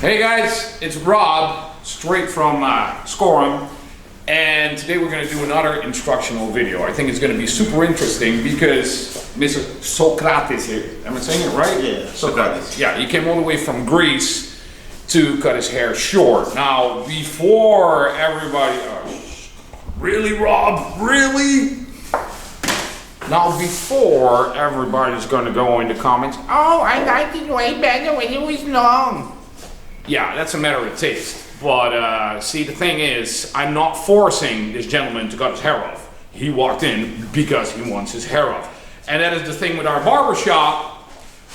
Hey guys, it's Rob, straight from Schorem, and today we're going to do another instructional video. I think it's going to be super interesting because Mr. Sokratis here, am I saying it right? Yeah, Sokratis. Yeah, he came all the way from Greece to cut his hair short. Now, before everybody, really Rob, really? Now, before everybody's going to go in the comments, oh, I liked it way better when it was long. Yeah, that's a matter of taste. But see, the thing is, I'm not forcing this gentleman to cut his hair off. He walked in because he wants his hair off. And that is the thing with our barbershop.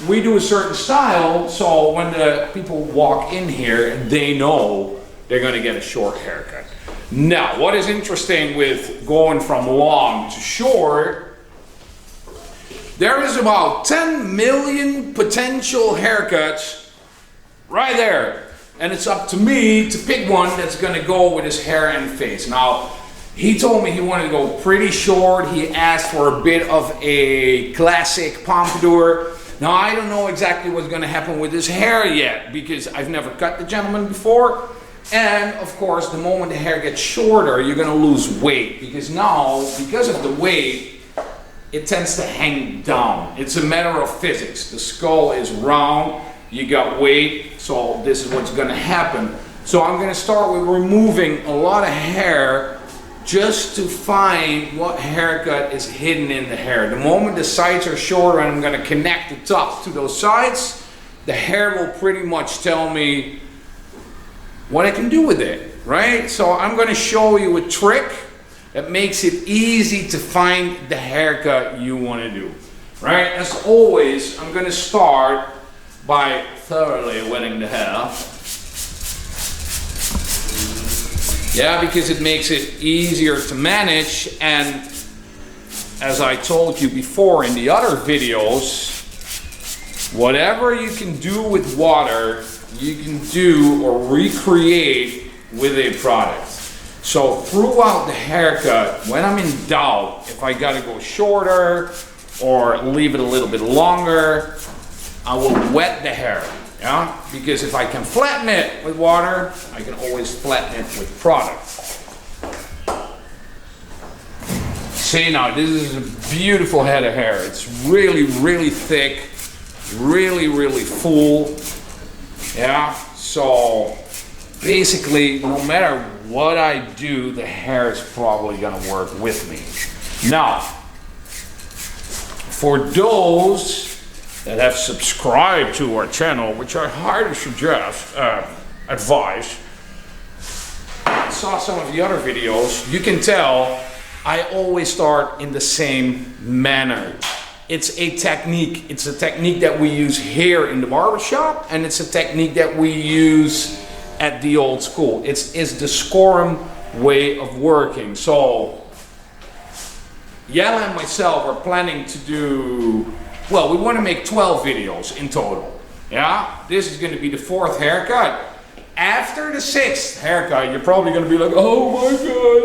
We do a certain style, so when the people walk in here, they know they're going to get a short haircut. Now, what is interesting with going from long to short, there is about 10 million potential haircuts right there. And it's up to me to pick one that's gonna go with his hair and face. Now, he told me he wanted to go pretty short. He asked for a bit of a classic pompadour. Now, I don't know exactly what's gonna happen with his hair yet because I've never cut the gentleman before. And of course, the moment the hair gets shorter, you're gonna lose weight because now, because of the weight, it tends to hang down. It's a matter of physics. The skull is round, you got weight, so this is what's gonna happen. So I'm gonna start with removing a lot of hair just to find what haircut is hidden in the hair. The moment the sides are shorter and I'm gonna connect the top to those sides, the hair will pretty much tell me what I can do with it, right? So I'm gonna show you a trick that makes it easy to find the haircut you wanna do, right? As always, I'm gonna start by thoroughly wetting the hair. Yeah, because it makes it easier to manage, and as I told you before in the other videos, whatever you can do with water, you can do or recreate with a product. So throughout the haircut, when I'm in doubt if I gotta go shorter or leave it a little bit longer, I will wet the hair, yeah? Because if I can flatten it with water, I can always flatten it with product. See now, this is a beautiful head of hair. It's really, really thick, really, really full, yeah? So basically, no matter what I do, the hair is probably gonna work with me. Now, for those that have subscribed to our channel, which I highly suggest, advise, saw some of the other videos, you can tell I always start in the same manner. It's a technique. It's a technique that we use here in the barbershop, and it's a technique that we use at the old school. It's the schorem way of working. So Jelle and myself are planning to do, well, we want to make 12 videos in total. Yeah, this is going to be the 4th haircut. After the 6th haircut, you're probably going to be like, oh my God,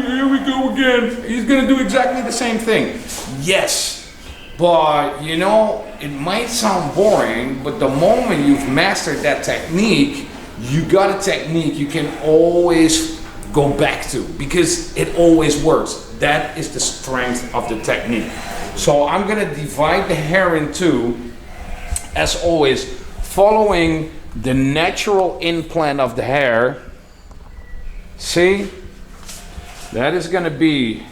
here we go again. He's going to do exactly the same thing. Yes, but you know, it might sound boring, but the moment you've mastered that technique, you got a technique you can always go back to because it always works. That is the strength of the technique. So I'm gonna divide the hair in two, as always, following the natural implant of the hair. See? That is gonna be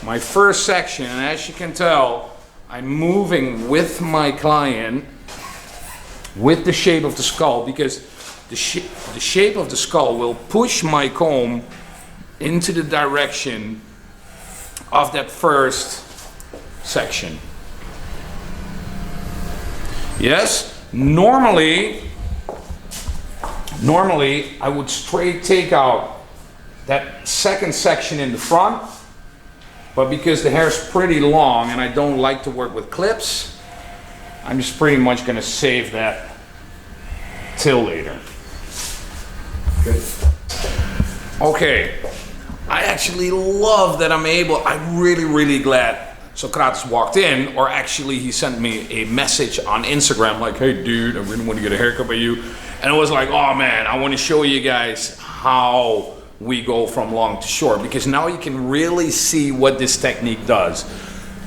my first section, and as you can tell, I'm moving with my client with the shape of the skull because the shape of the skull will push my comb into the direction of that first section. Yes, normally I would straight take out that second section in the front, but because the hair is pretty long and I don't like to work with clips, I'm just pretty much going to save that till later. Good. Okay, I actually love that I'm really glad Sokratis walked in, or actually he sent me a message on Instagram like, hey dude, I really want to get a haircut by you. And it was like, oh man, I want to show you guys how we go from long to short, because now you can really see what this technique does.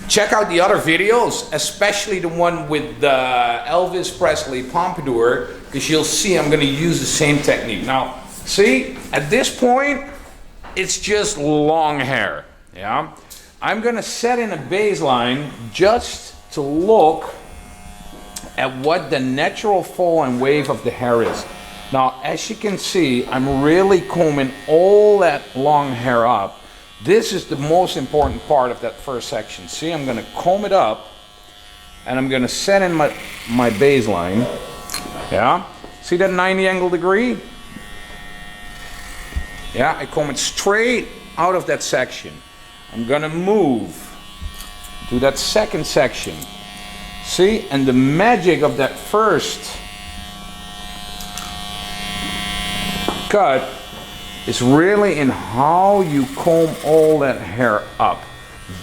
Check out the other videos, especially the one with the Elvis Presley Pompadour, because you'll see I'm going to use the same technique. Now, see, at this point, it's just long hair. Yeah, I'm going to set in a baseline just to look at what the natural fall and wave of the hair is. Now, as you can see, I'm really combing all that long hair up. This is the most important part of that first section. See, I'm going to comb it up and I'm going to set in my baseline. Yeah, see that 90 angle degree? Yeah, I comb it straight out of that section. I'm going to move to that second section. See, and the magic of that first cut is really in how you comb all that hair up.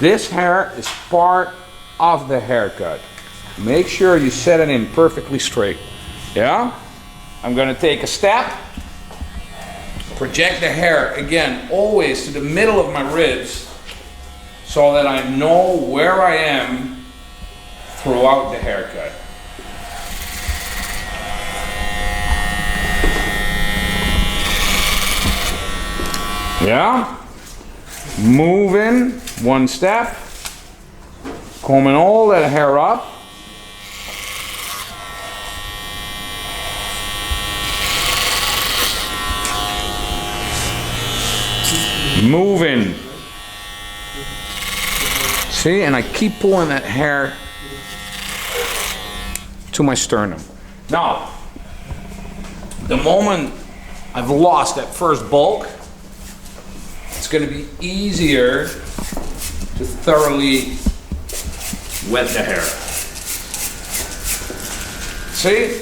This hair is part of the haircut. Make sure you set it in perfectly straight. Yeah? I'm gonna take a step, project the hair again always to the middle of my ribs so that I know where I am throughout the haircut. Yeah, moving one step, combing all that hair up. Moving. See, and I keep pulling that hair to my sternum. Now, the moment I've lost that first bulk, it's going to be easier to thoroughly wet the hair. See?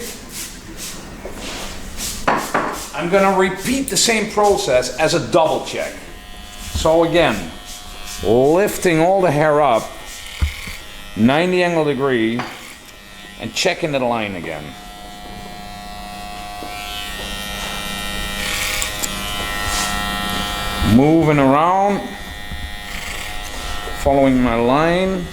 I'm going to repeat the same process as a double check. So again, lifting all the hair up, 90 angle degree, and checking the line again. Moving around, following my line.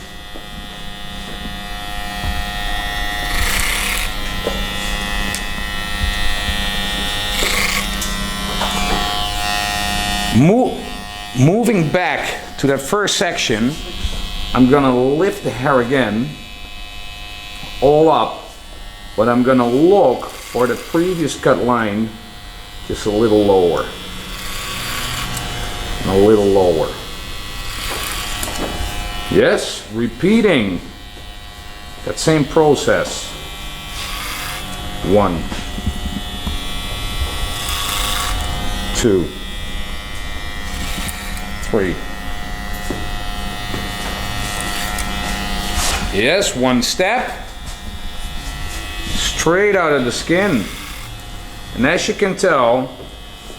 Moving back to that first section, I'm gonna lift the hair again, all up, but I'm gonna look for the previous cut line just a little lower. A little lower. Yes, repeating that same process. 1, 2, 3. Yes, one step straight out of the skin. And as you can tell,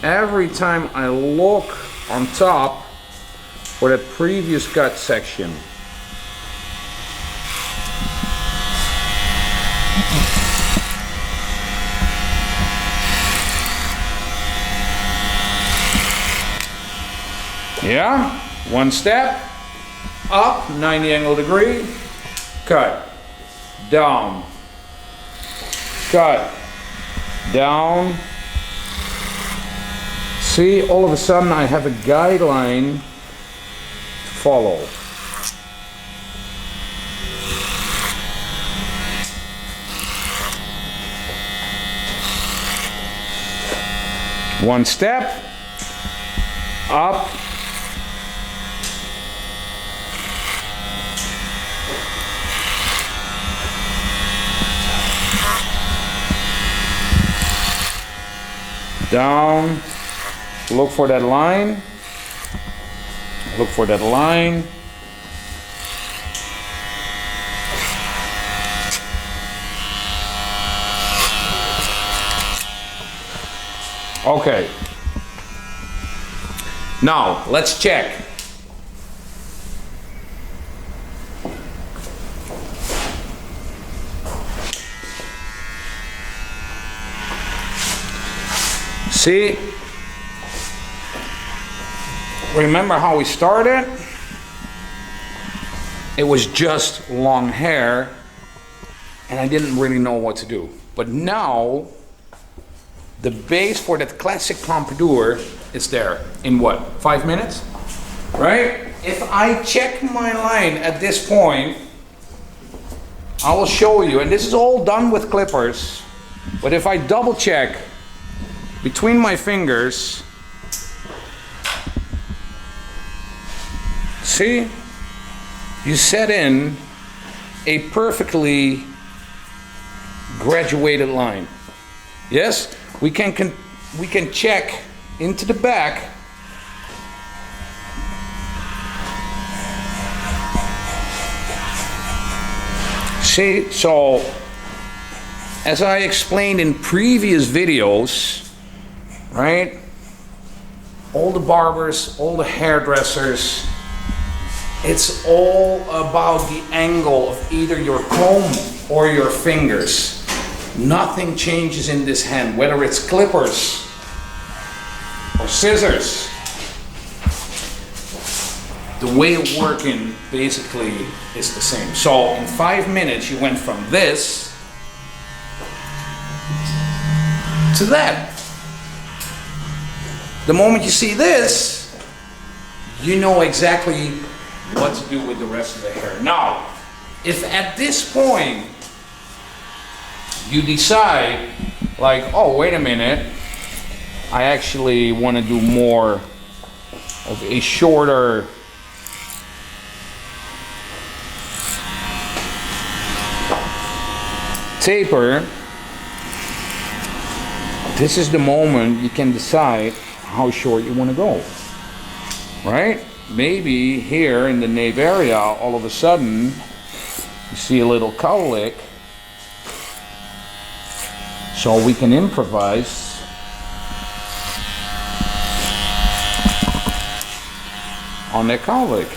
every time I look on top for that previous cut section, yeah, one step up, 90 angle degree, cut, down, cut, down. See, all of a sudden I have a guideline to follow. One step, up, down. Look for that line. Look for that line. Okay. Now, let's check. See? Remember how we started? It was just long hair, and I didn't really know what to do. But now, the base for that classic pompadour is there in what, 5 minutes? Right? If I check my line at this point, I will show you, and this is all done with clippers, but if I double check between my fingers, see, you set in a perfectly graduated line. Yes, we can check into the back. See, so as I explained in previous videos, right? All the barbers, all the hairdressers, it's all about the angle of either your comb or your fingers. Nothing changes in this hand, whether it's clippers or scissors. The way of working basically is the same. So in 5 minutes you went from this to that. The moment you see this, you know exactly what to do with the rest of the hair. Now, if at this point you decide like, oh, wait a minute, I actually want to do more of a shorter taper, this is the moment you can decide how short you want to go, right? Maybe here in the nape area, all of a sudden, you see a little cowlick, so we can improvise on that cowlick.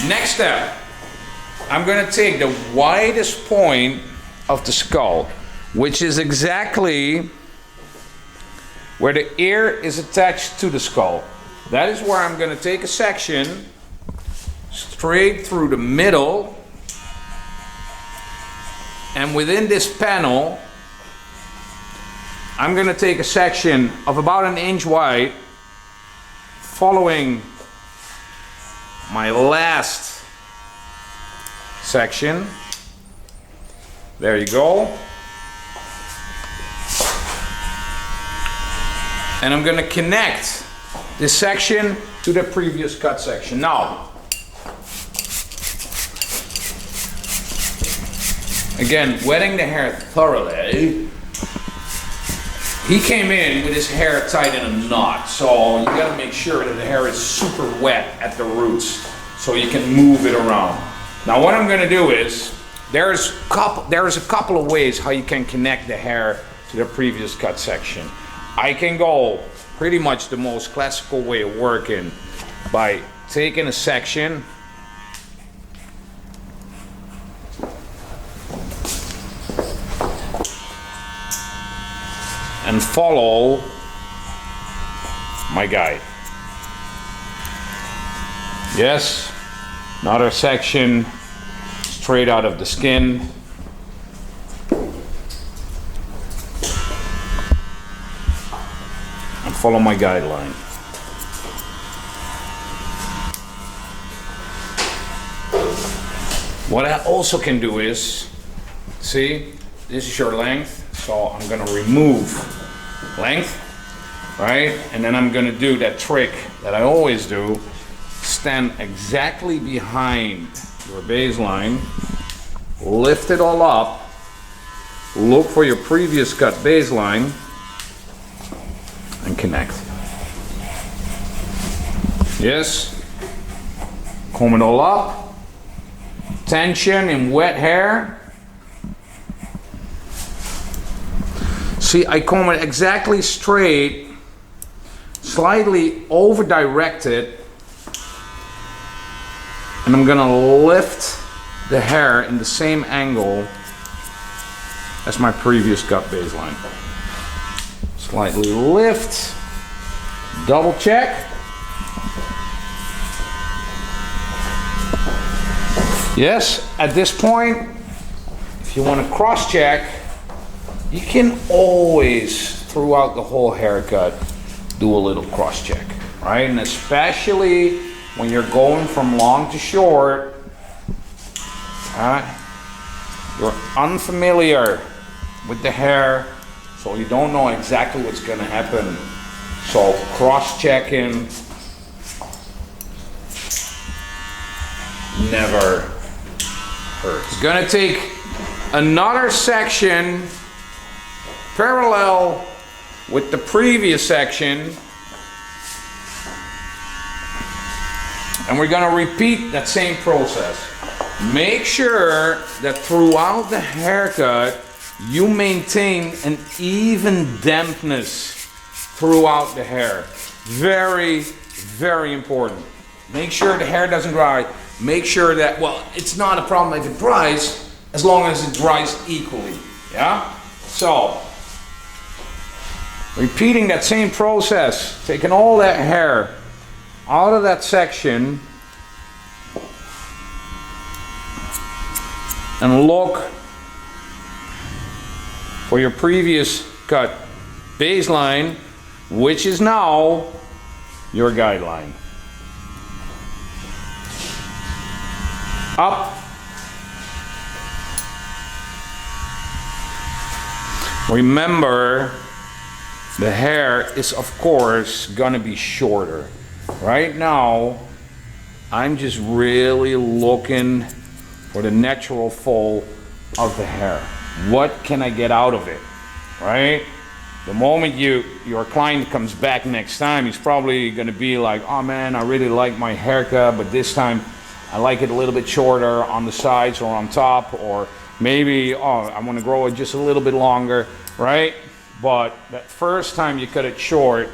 Next step, I'm going to take the widest point of the skull, which is exactly where the ear is attached to the skull. That is where I'm going to take a section straight through the middle, and within this panel I'm going to take a section of about 1 inch wide, following my last section. There you go. And I'm going to connect this section to the previous cut section. Now, again, wetting the hair thoroughly. He came in with his hair tied in a knot, so you got to make sure that the hair is super wet at the roots so you can move it around. Now what I'm going to do is, there's a couple of ways how you can connect the hair to the previous cut section. I can go pretty much the most classical way of working by taking a section and follow my guide. Yes, another section straight out of the skin. And follow my guideline. What I also can do is, see, this is your length, so I'm gonna remove length, right? And then I'm gonna do that trick that I always do. Stand exactly behind your baseline, lift it all up, look for your previous cut baseline, and connect. Yes, comb it all up, tension in wet hair. See, I comb it exactly straight, slightly over directed, and I'm gonna lift the hair in the same angle as my previous cut baseline. Slightly lift, double check. Yes, at this point, if you want to cross check, you can always, throughout the whole haircut, do a little cross check, right? And especially when you're going from long to short, you're unfamiliar with the hair, so you don't know exactly what's going to happen. So cross-checking never hurts. Gonna take another section parallel with the previous section, and we're gonna repeat that same process. Make sure that throughout the haircut you maintain an even dampness throughout the hair. Very, very important. Make sure the hair doesn't dry. Make sure that, well, it's not a problem if it dries, as long as it dries equally, yeah? So, repeating that same process, taking all that hair out of that section, and look for your previous cut baseline, which is now your guideline. Up. Remember, the hair is of course gonna be shorter. Right now, I'm just really looking for the natural fall of the hair. What can I get out of it, right? The moment your client comes back next time, he's probably gonna be like, oh man, I really like my haircut, but this time I like it a little bit shorter on the sides or on top, or maybe, oh, I want to grow it just a little bit longer, right? But that first time you cut it short,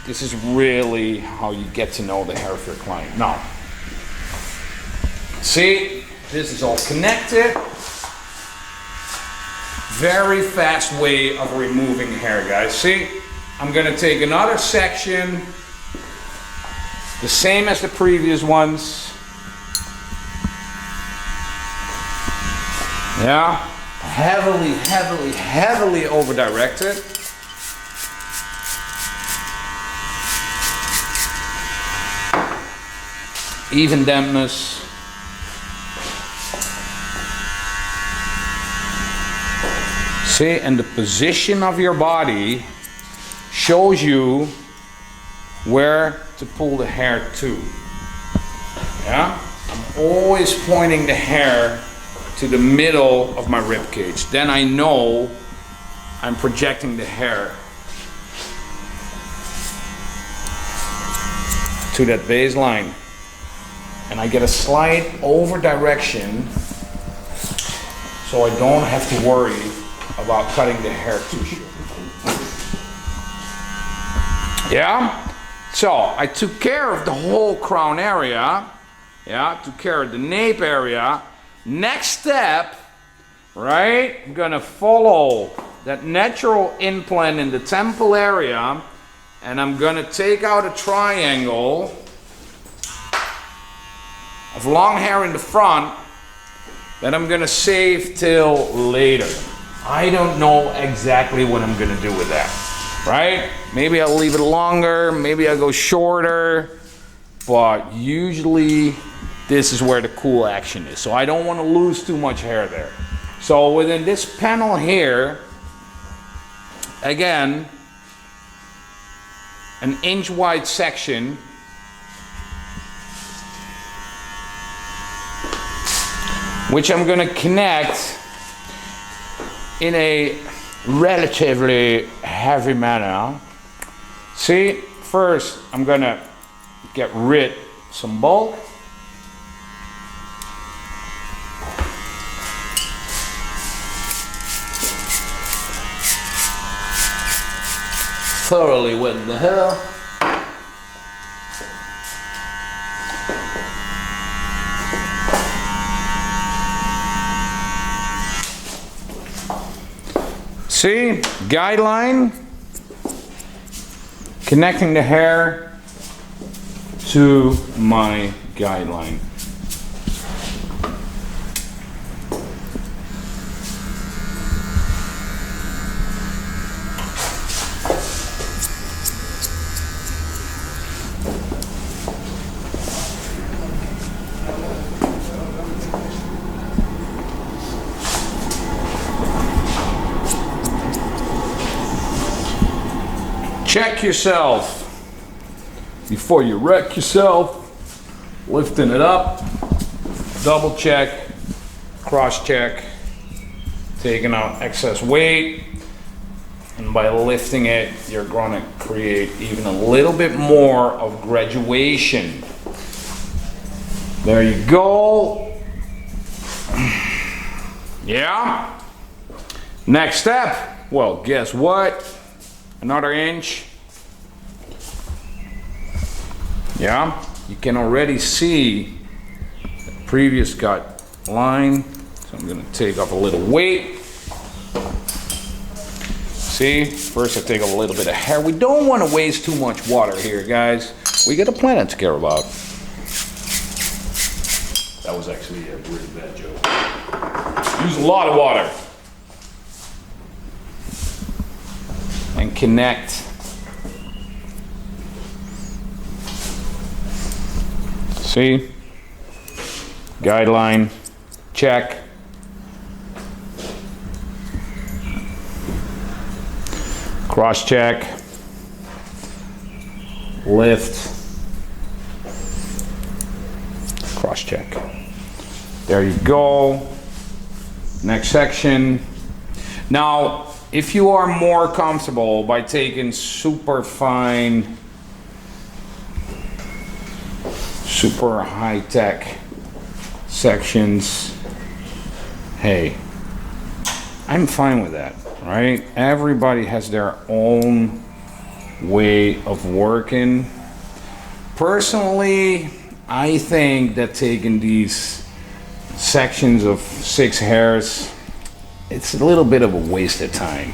this is really how you get to know the hair of your client. Now, see, this is all connected. Very fast way of removing hair, guys. See, I'm gonna take another section, the same as the previous ones. Yeah, heavily over directed. Even dampness. See, and the position of your body shows you where to pull the hair to. Yeah, I'm always pointing the hair to the middle of my rib cage. Then I know I'm projecting the hair to that baseline. And I get a slight over direction so I don't have to worry about cutting the hair too short. Yeah? So I took care of the whole crown area. Yeah, took care of the nape area. Next step, right? I'm gonna follow that natural implant in the temple area, and I'm gonna take out a triangle of long hair in the front that I'm gonna save till later. I don't know exactly what I'm gonna do with that, right? Maybe I'll leave it longer, maybe I'll go shorter, but usually this is where the cool action is. So I don't want to lose too much hair there. So within this panel here, again, an inch wide section, which I'm going to connect in a relatively heavy manner. See, first I'm going to get rid of some bulk. Thoroughly wet the hair. See, guideline, connecting the hair to my guideline. Check yourself before you wreck yourself. Lifting it up, double check, cross check, taking out excess weight, and by lifting it, you're going to create even a little bit more of graduation. There you go. Yeah. Next step. Well, guess what? Another inch. Yeah, you can already see the previous cut line. So I'm going to take off a little weight. See, first I take a little bit of hair. We don't want to waste too much water here, guys. We got a planet to care about. That was actually a really bad joke. Use a lot of water. And connect. See? Guideline, check. Cross check. Lift. Cross check. There you go. Next section. Now, if you are more comfortable by taking super fine, super high-tech sections, hey, I'm fine with that, right? Everybody has their own way of working. Personally, I think that taking these sections of 6 hairs, it's a little bit of a waste of time,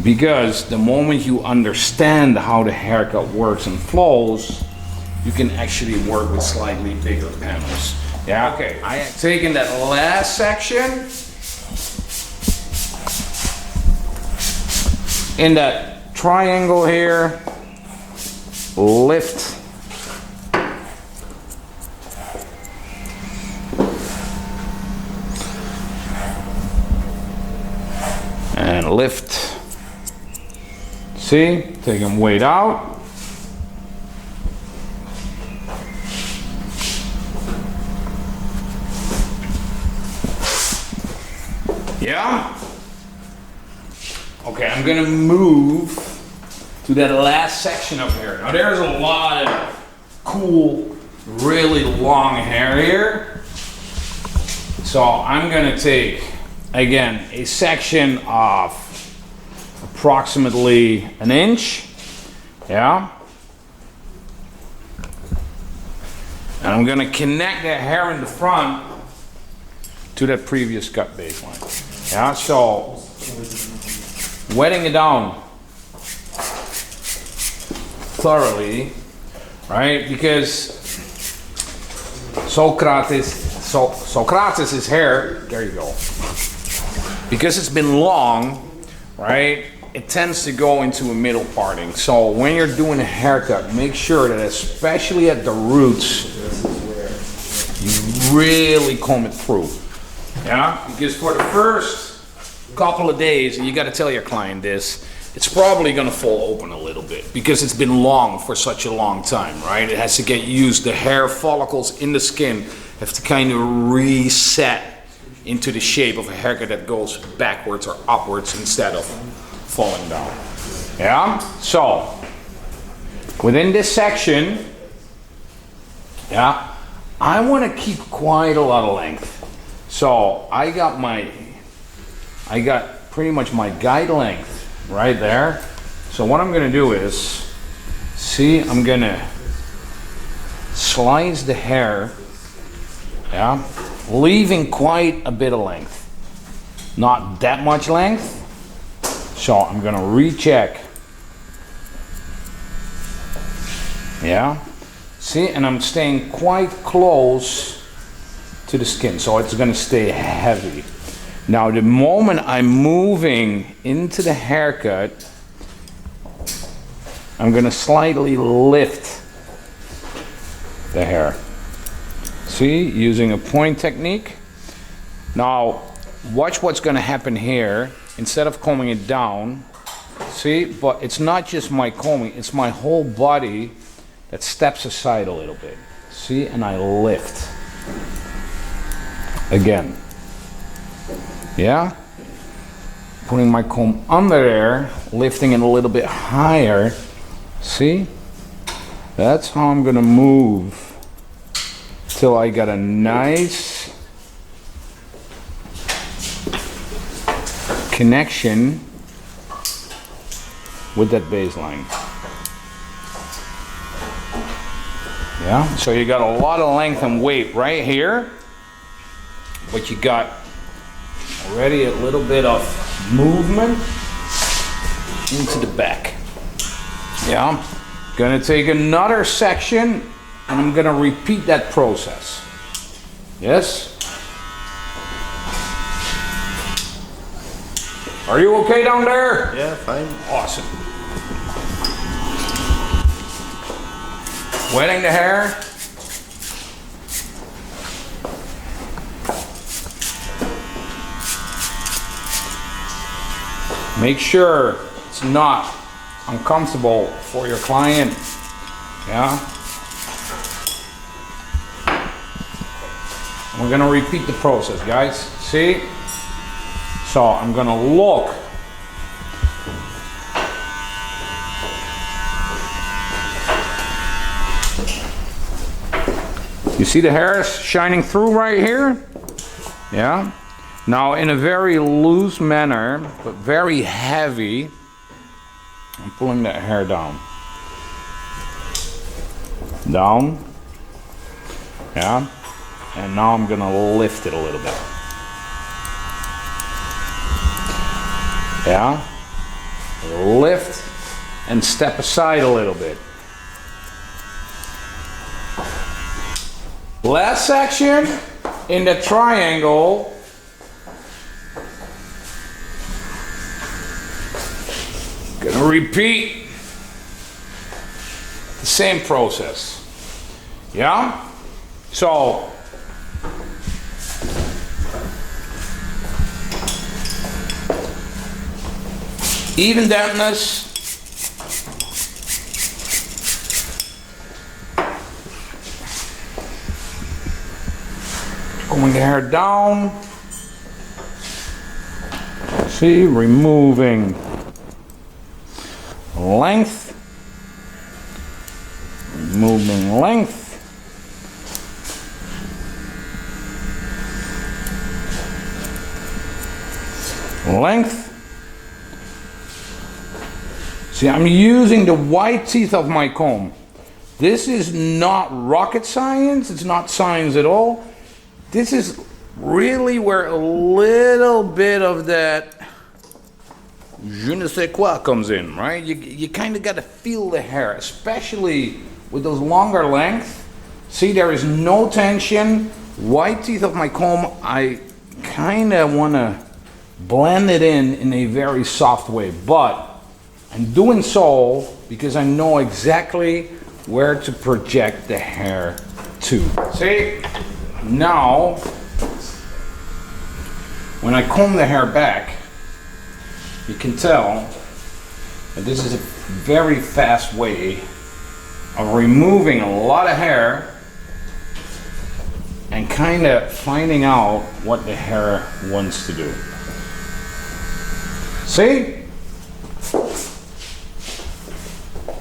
because the moment you understand how the haircut works and flows, you can actually work with slightly bigger panels. Yeah, okay. I have taken that last section in that triangle here, lift, and lift. See, taking weight out. Yeah? Okay, I'm gonna move to that last section up here. Now there's a lot of cool, really long hair here. So I'm gonna take, again, a section of approximately an inch. Yeah? And I'm gonna connect that hair in the front to that previous cut baseline. Yeah, so wetting it down thoroughly, right? Because Sokratis' hair, there you go. Because it's been long, right? It tends to go into a middle parting. So when you're doing a haircut, make sure that especially at the roots, you really comb it through. Yeah, because for the first couple of days, and you got to tell your client this, it's probably going to fall open a little bit because it's been long for such a long time, right? It has to get used. The hair follicles in the skin have to kind of reset into the shape of a haircut that goes backwards or upwards instead of falling down. Yeah, so within this section, yeah, I want to keep quite a lot of length. So I got pretty much my guide length right there. So what I'm gonna do is, see, I'm gonna slice the hair, yeah, leaving quite a bit of length. Not that much length, So I'm gonna recheck. Yeah, see, and I'm staying quite close to the skin, so it's gonna stay heavy. Now the moment I'm moving into the haircut, I'm gonna slightly lift the hair. See, using a point technique. Now, watch what's gonna happen here. Instead of combing it down, see, but it's not just my combing, it's my whole body that steps aside a little bit. See, and I lift. Again. Yeah? Putting my comb under there, lifting it a little bit higher. See? That's how I'm gonna move till I got a nice connection with that baseline. Yeah, so you got a lot of length and weight right here, but you got already a little bit of movement into the back. Yeah, gonna take another section and I'm gonna repeat that process. Yes? Are you okay down there? Yeah, fine. Awesome. Wetting the hair. Make sure it's not uncomfortable for your client. Yeah. We're gonna repeat the process, guys. See? So I'm gonna look. You see the hair shining through right here? Yeah. Now in a very loose manner, but very heavy, I'm pulling that hair down. Down. Yeah. And now I'm gonna lift it a little bit. Yeah. Lift and step aside a little bit. Last section in the triangle. Gonna repeat the same process. Yeah? So even dampness. Combing the hair down. See, removing length. Removing length. Length. See, I'm using the white teeth of my comb. This is not rocket science. It's not science at all. This is really where a little bit of that je ne sais quoi comes in, right? You kind of got to feel the hair, especially with those longer lengths. See, there is no tension. White teeth of my comb, I kind of want to blend it in a very soft way, but I'm doing so because I know exactly where to project the hair to. See? Now, when I comb the hair back, you can tell that this is a very fast way of removing a lot of hair and kind of finding out what the hair wants to do. See?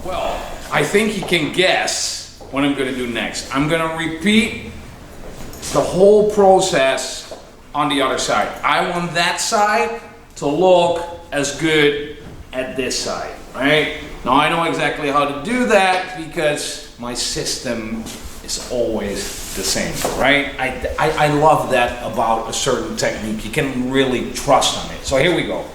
Well, I think you can guess what I'm going to do next. I'm going to repeat the whole process on the other side. I want that side to look as good at this side, right? Now I know exactly how to do that because my system is always the same, right? I love that about a certain technique. You can really trust on it. So here we go.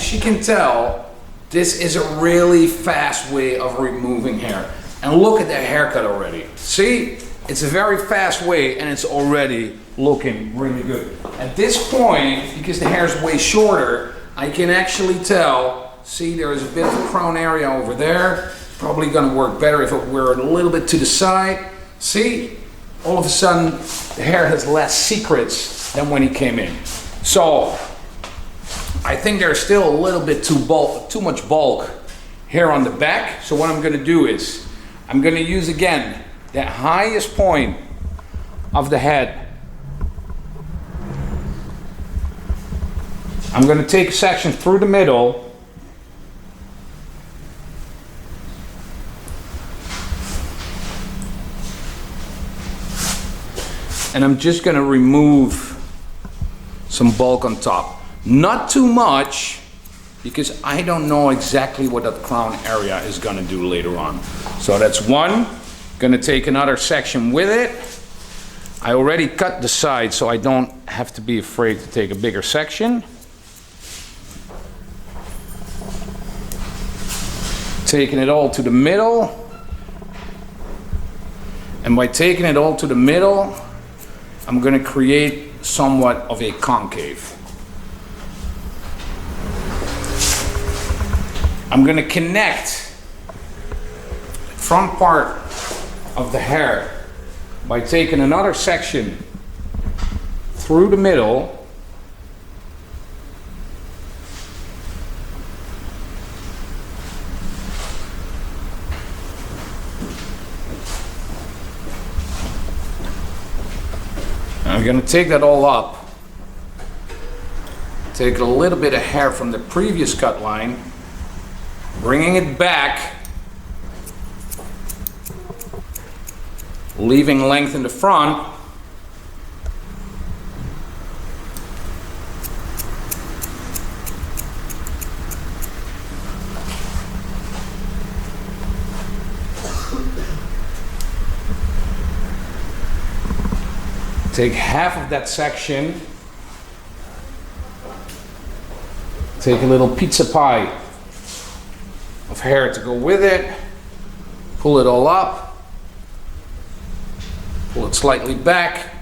as you can tell, this is a really fast way of removing hair. And look at that haircut already. See, it's a very fast way and it's already looking really good. At this point, because the hair is way shorter, I can actually tell, see there is a bit of a crown area over there. Probably gonna work better if it were a little bit to the side. See, all of a sudden the hair has less secrets than when he came in. So I think there's still a little bit too much bulk here on the back. So what I'm gonna do is, I'm gonna use again that highest point of the head. I'm gonna take a section through the middle. And I'm just gonna remove some bulk on top. Not too much, because I don't know exactly what that crown area is gonna do later on. So that's one. Gonna take another section with it. I already cut the side, so I don't have to be afraid to take a bigger section. Taking it all to the middle. And by taking it all to the middle, I'm gonna create somewhat of a concave. I'm gonna connect the front part of the hair by taking another section through the middle. I'm going to take that all up, take a little bit of hair from the previous cut line, bringing it back, leaving length in the front, take half of that section, take a little pizza pie of hair to go with it, pull it all up, pull it slightly back,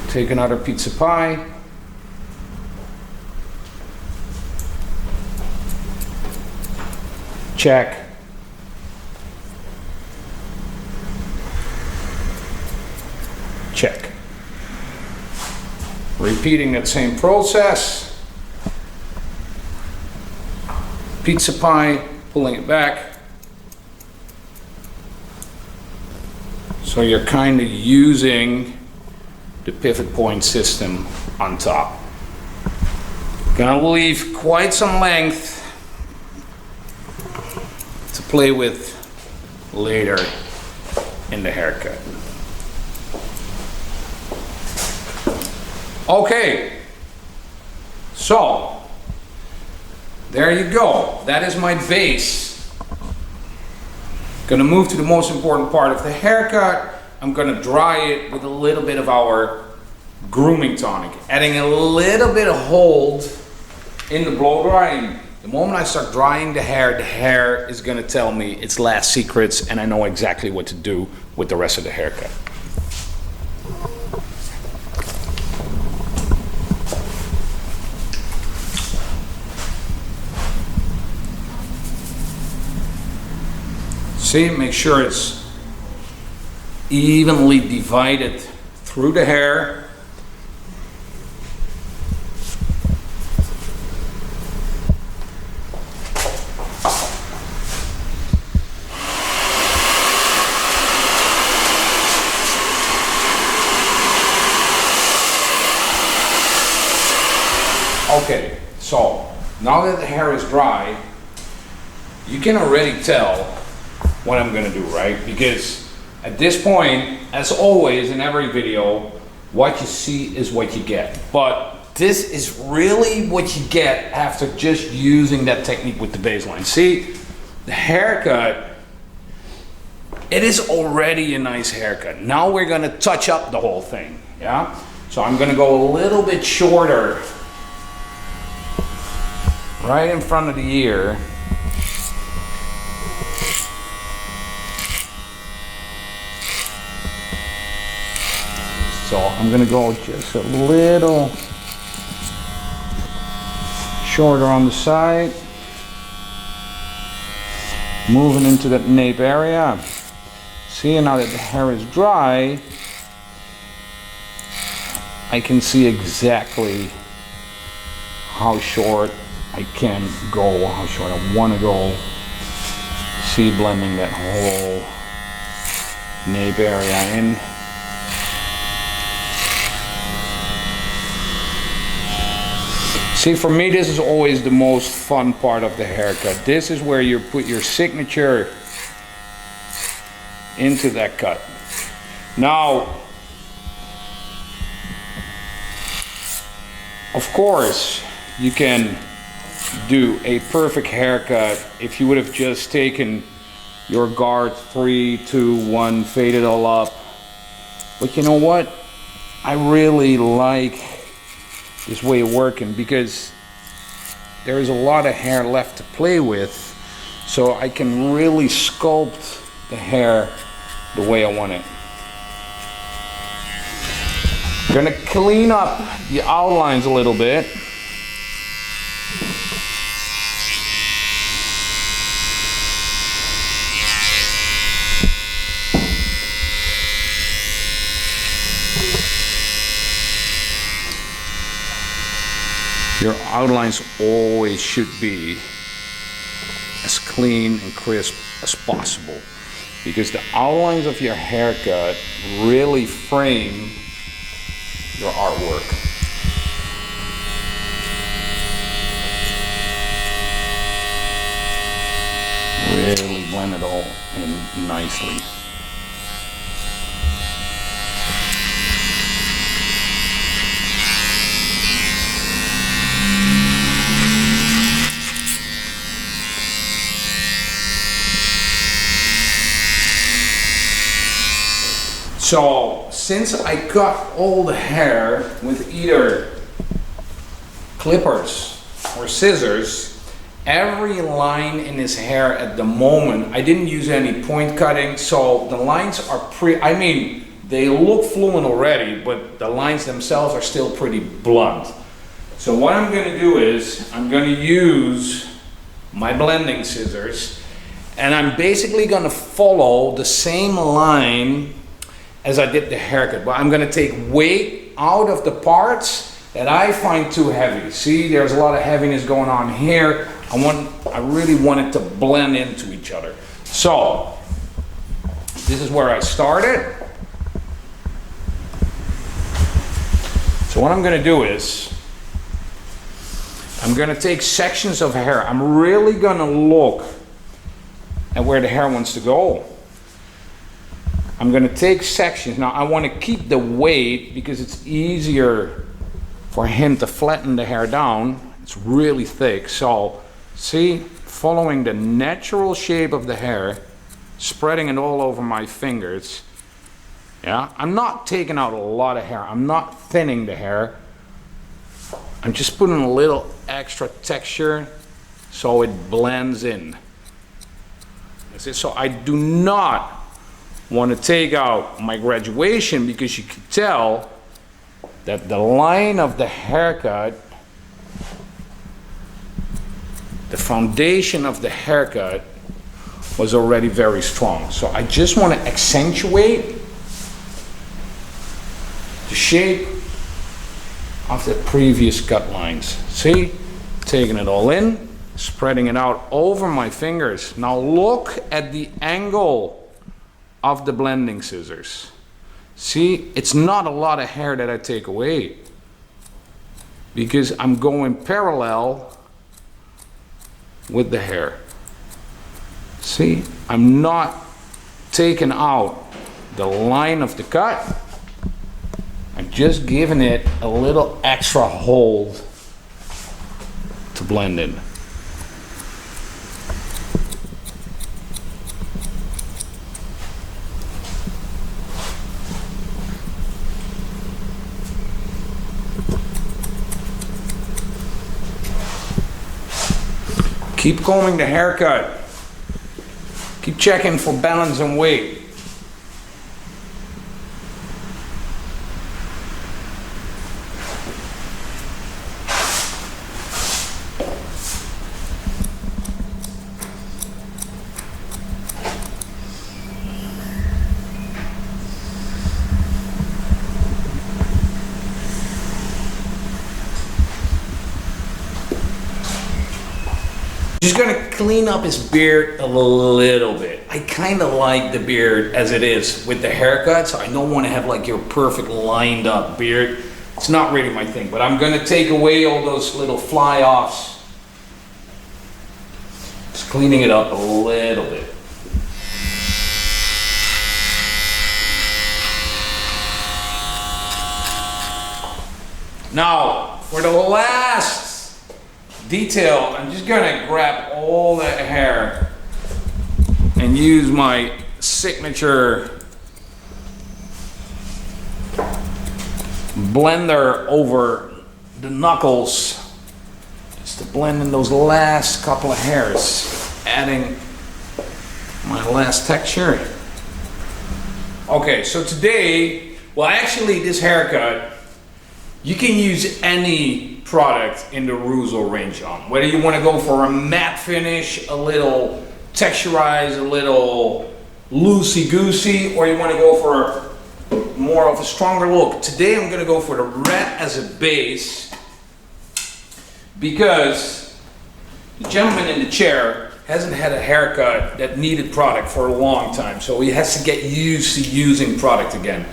take another pizza pie, check, check. Repeating that same process. Pizza pie, pulling it back. So you're kind of using the pivot point system on top. Gonna leave quite some length to play with later in the haircut. Okay, so there you go. That is my base. Gonna move to the most important part of the haircut. I'm gonna dry it with a little bit of our grooming tonic, adding a little bit of hold in the blow drying. The moment I start drying the hair is gonna tell me its last secrets, and I know exactly what to do with the rest of the haircut. See, make sure it's evenly divided through the hair. Okay, so now that the hair is dry, you can already tell what I'm gonna do, right? Because at this point, as always in every video, what you see is what you get. But this is really what you get after just using that technique with the baseline. See, the haircut it is already a nice haircut. Now we're gonna touch up the whole thing, yeah? So I'm gonna go a little bit shorter, right in front of the ear. So I'm gonna go just a little shorter on the side. Moving into that nape area. See, now that the hair is dry, I can see exactly how short I can go, how short I want to go. See, blending that whole nape area in. See, for me, this is always the most fun part of the haircut. This is where you put your signature into that cut. Now, of course, you can do a perfect haircut if you would have just taken your guard 3, 2, 1, fade it all up. But you know what? I really like this way of working because there is a lot of hair left to play with, so I can really sculpt the hair the way I want it. I'm gonna clean up the outlines a little bit. Your outlines always should be as clean and crisp as possible because the outlines of your haircut really frame your artwork. Really blend it all in nicely. So, since I cut all the hair with either clippers or scissors, every line in his hair at the moment, I didn't use any point cutting, so the lines are they look fluent already, but the lines themselves are still pretty blunt. So what I'm gonna do is, I'm gonna use my blending scissors, and I'm basically gonna follow the same line as I did the haircut, but I'm gonna take weight out of the parts that I find too heavy. See, there's a lot of heaviness going on here. I really want it to blend into each other. So, this is where I started. So what I'm gonna do is, I'm gonna take sections of hair. I'm really gonna look at where the hair wants to go. I'm gonna take sections. Now I wanna keep the weight because it's easier for him to flatten the hair down. It's really thick. So, see, following the natural shape of the hair, spreading it all over my fingers. Yeah, I'm not taking out a lot of hair. I'm not thinning the hair. I'm just putting a little extra texture so it blends in. So I do not want to take out my graduation because you can tell that the line of the haircut, the foundation of the haircut was already very strong. So I just want to accentuate the shape of the previous cut lines. See, taking it all in, spreading it out over my fingers. Now look at the angle of the blending scissors. See, it's not a lot of hair that I take away because I'm going parallel with the hair. See, I'm not taking out the line of the cut. I'm just giving it a little extra hold to blend in. Keep combing the haircut. Keep checking for balance and weight. Just gonna clean up his beard a little bit. I kind of like the beard as it is with the haircut, so I don't want to have like your perfect lined up beard. It's not really my thing, but I'm gonna take away all those little fly offs. Just cleaning it up a little bit. Now, for the last detail, I'm just gonna grab all that hair and use my signature blender over the knuckles just to blend in those last couple of hairs, adding my last texture. Okay, so today, well actually this haircut, you can use any product in the REUZEL range on. Whether you want to go for a matte finish, a little texturized, a little loosey-goosey, or you want to go for more of a stronger look. Today I'm going to go for the red as a base because the gentleman in the chair hasn't had a haircut that needed product for a long time, so he has to get used to using product again.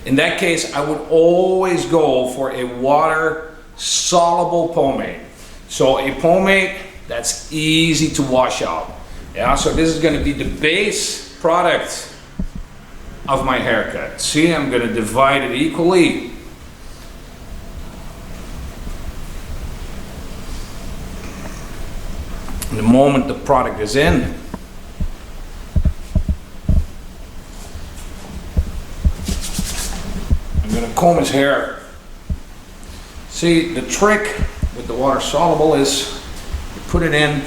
In that case, I would always go for a water soluble pomade. So a pomade that's easy to wash out. Yeah, so this is going to be the base product of my haircut. See, I'm going to divide it equally. The moment the product is in, I'm going to comb his hair. See, the trick with the water soluble is you put it in,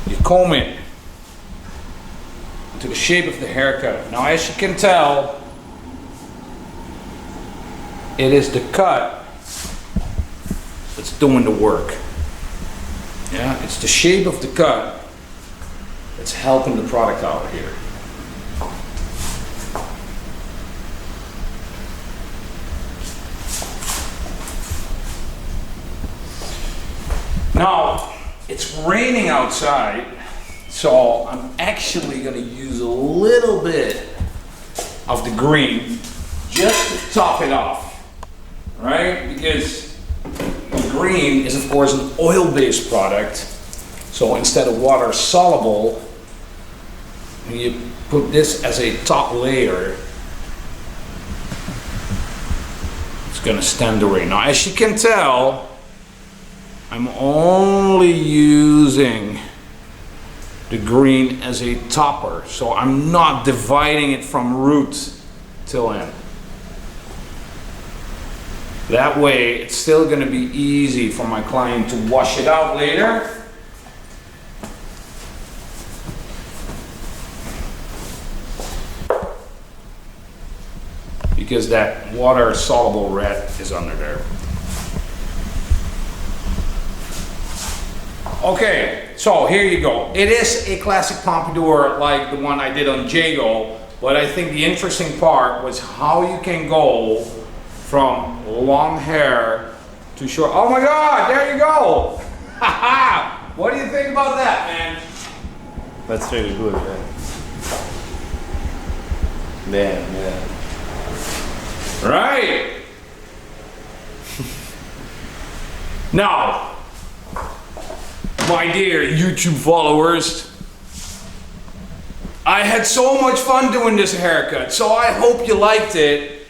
you comb it to the shape of the haircut. Now, as you can tell, it is the cut that's doing the work. Yeah, it's the shape of the cut that's helping the product out here. Now, it's raining outside, so I'm actually going to use a little bit of the green just to top it off, right? Because the green is, of course, an oil-based product, so instead of water soluble, when you put this as a top layer, it's going to stand the rain. Now, as you can tell, I'm only using the green as a topper, so I'm not dividing it from root till end. That way, it's still going to be easy for my client to wash it out later. Because that water soluble red is under there. Okay, so here you go. It is a classic pompadour like the one I did on Jago, but I think the interesting part was how you can go from long hair to short. Oh my God, there you go. Haha. What do you think about that, man? That's really good, man. Damn, yeah. Right. Now, my dear YouTube followers, I had so much fun doing this haircut, so I hope you liked it.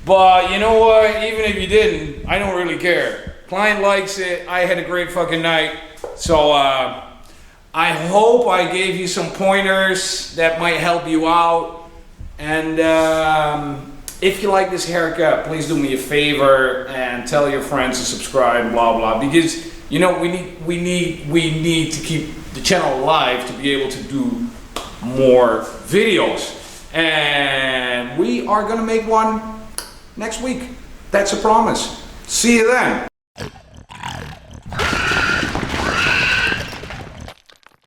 But you know what, even if you didn't, I don't really care. Client likes it, I had a great fucking night. So I hope I gave you some pointers that might help you out. And if you like this haircut, please do me a favor and tell your friends to subscribe, blah blah, because you know, we need to keep the channel alive to be able to do more videos. And we are gonna make one next week. That's a promise. See you then.